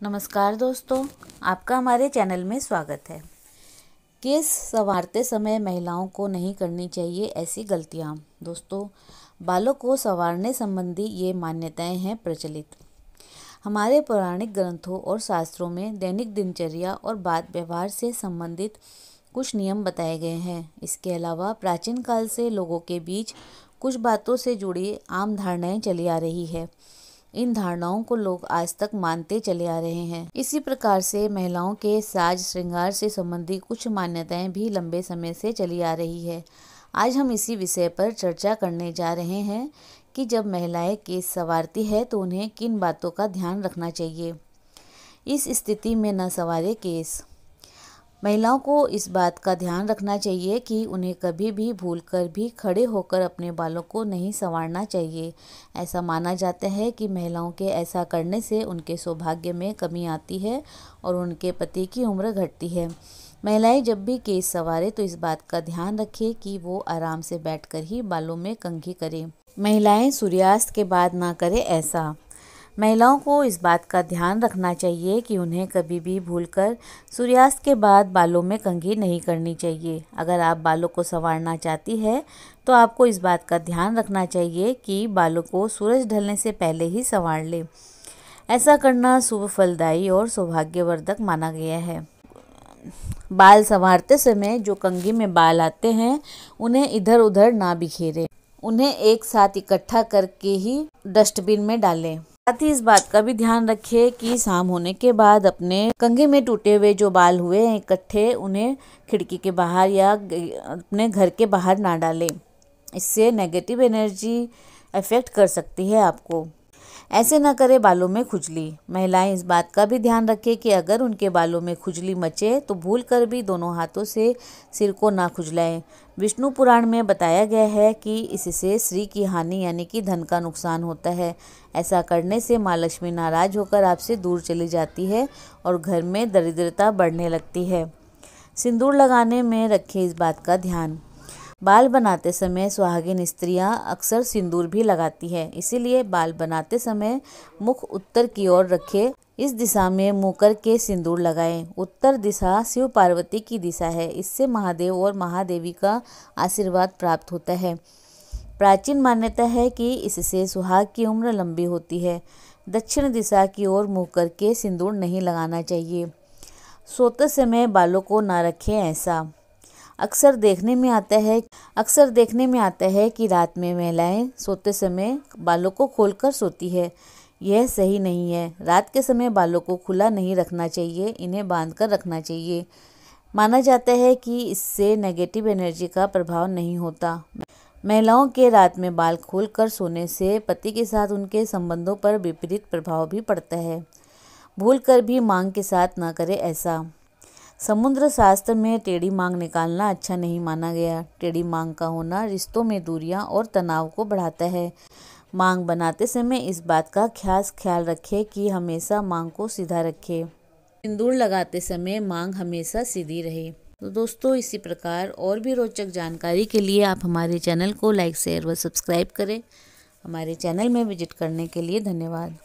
नमस्कार दोस्तों, आपका हमारे चैनल में स्वागत है। केस संवारते समय महिलाओं को नहीं करनी चाहिए ऐसी गलतियां। दोस्तों, बालों को संवारने संबंधी ये मान्यताएं हैं प्रचलित। हमारे पौराणिक ग्रंथों और शास्त्रों में दैनिक दिनचर्या और बात व्यवहार से संबंधित कुछ नियम बताए गए हैं। इसके अलावा प्राचीन काल से लोगों के बीच कुछ बातों से जुड़ी आम धारणाएं चली आ रही है। इन धारणाओं को लोग आज तक मानते चले आ रहे हैं। इसी प्रकार से महिलाओं के साज श्रृंगार से संबंधित कुछ मान्यताएं भी लंबे समय से चली आ रही है। आज हम इसी विषय पर चर्चा करने जा रहे हैं कि जब महिलाएं केस संवारती है तो उन्हें किन बातों का ध्यान रखना चाहिए। इस स्थिति में न संवारे केस। महिलाओं को इस बात का ध्यान रखना चाहिए कि उन्हें कभी भी भूलकर भी खड़े होकर अपने बालों को नहीं संवारना चाहिए। ऐसा माना जाता है कि महिलाओं के ऐसा करने से उनके सौभाग्य में कमी आती है और उनके पति की उम्र घटती है। महिलाएं जब भी केस संवारें तो इस बात का ध्यान रखें कि वो आराम से बैठकर ही बालों में कंघी करें। महिलाएं सूर्यास्त के बाद ना करें ऐसा। महिलाओं को इस बात का ध्यान रखना चाहिए कि उन्हें कभी भी भूलकर सूर्यास्त के बाद बालों में कंघी नहीं करनी चाहिए। अगर आप बालों को संवारना चाहती है तो आपको इस बात का ध्यान रखना चाहिए कि बालों को सूरज ढलने से पहले ही संवार लें। ऐसा करना शुभ फलदायी और सौभाग्यवर्धक माना गया है। बाल संवारते समय जो कंघी में बाल आते हैं उन्हें इधर उधर ना बिखेरें। उन्हें एक साथ इकट्ठा करके ही डस्टबिन में डालें। साथ ही इस बात का भी ध्यान रखें कि शाम होने के बाद अपने कंघी में टूटे हुए जो बाल हुए हैं इकट्ठे, उन्हें खिड़की के बाहर या अपने घर के बाहर ना डालें। इससे नेगेटिव एनर्जी अफेक्ट कर सकती है आपको। ऐसे न करें बालों में खुजली। महिलाएं इस बात का भी ध्यान रखें कि अगर उनके बालों में खुजली मचे तो भूलकर भी दोनों हाथों से सिर को ना खुजलाएं। विष्णु पुराण में बताया गया है कि इससे श्री की हानि यानी कि धन का नुकसान होता है। ऐसा करने से माँ लक्ष्मी नाराज होकर आपसे दूर चली जाती है और घर में दरिद्रता बढ़ने लगती है। सिंदूर लगाने में रखें इस बात का ध्यान। बाल बनाते समय सुहागिन स्त्रियां अक्सर सिंदूर भी लगाती है, इसीलिए बाल बनाते समय मुख उत्तर की ओर रखें। इस दिशा में मुंह करके सिंदूर लगाएं। उत्तर दिशा शिव पार्वती की दिशा है। इससे महादेव और महादेवी का आशीर्वाद प्राप्त होता है। प्राचीन मान्यता है कि इससे सुहाग की उम्र लंबी होती है। दक्षिण दिशा की ओर मुंह करके सिंदूर नहीं लगाना चाहिए। सोते समय बालों को ना रखें ऐसा। अक्सर देखने में आता है कि रात में महिलाएं सोते समय बालों को खोलकर सोती है। यह सही नहीं है। रात के समय बालों को खुला नहीं रखना चाहिए, इन्हें बांधकर रखना चाहिए। माना जाता है कि इससे नेगेटिव एनर्जी का प्रभाव नहीं होता। महिलाओं के रात में बाल खोलकर सोने से पति के साथ उनके संबंधों पर विपरीत प्रभाव भी पड़ता है। भूलकर भी मांग के साथ न करें ऐसा। समुद्र शास्त्र में टेढ़ी मांग निकालना अच्छा नहीं माना गया। टेढ़ी मांग का होना रिश्तों में दूरियां और तनाव को बढ़ाता है। मांग बनाते समय इस बात का खास ख्याल रखें कि हमेशा मांग को सीधा रखें। सिंदूर लगाते समय मांग हमेशा सीधी रहे। तो दोस्तों, इसी प्रकार और भी रोचक जानकारी के लिए आप हमारे चैनल को लाइक, शेयर व सब्सक्राइब करें। हमारे चैनल में विजिट करने के लिए धन्यवाद।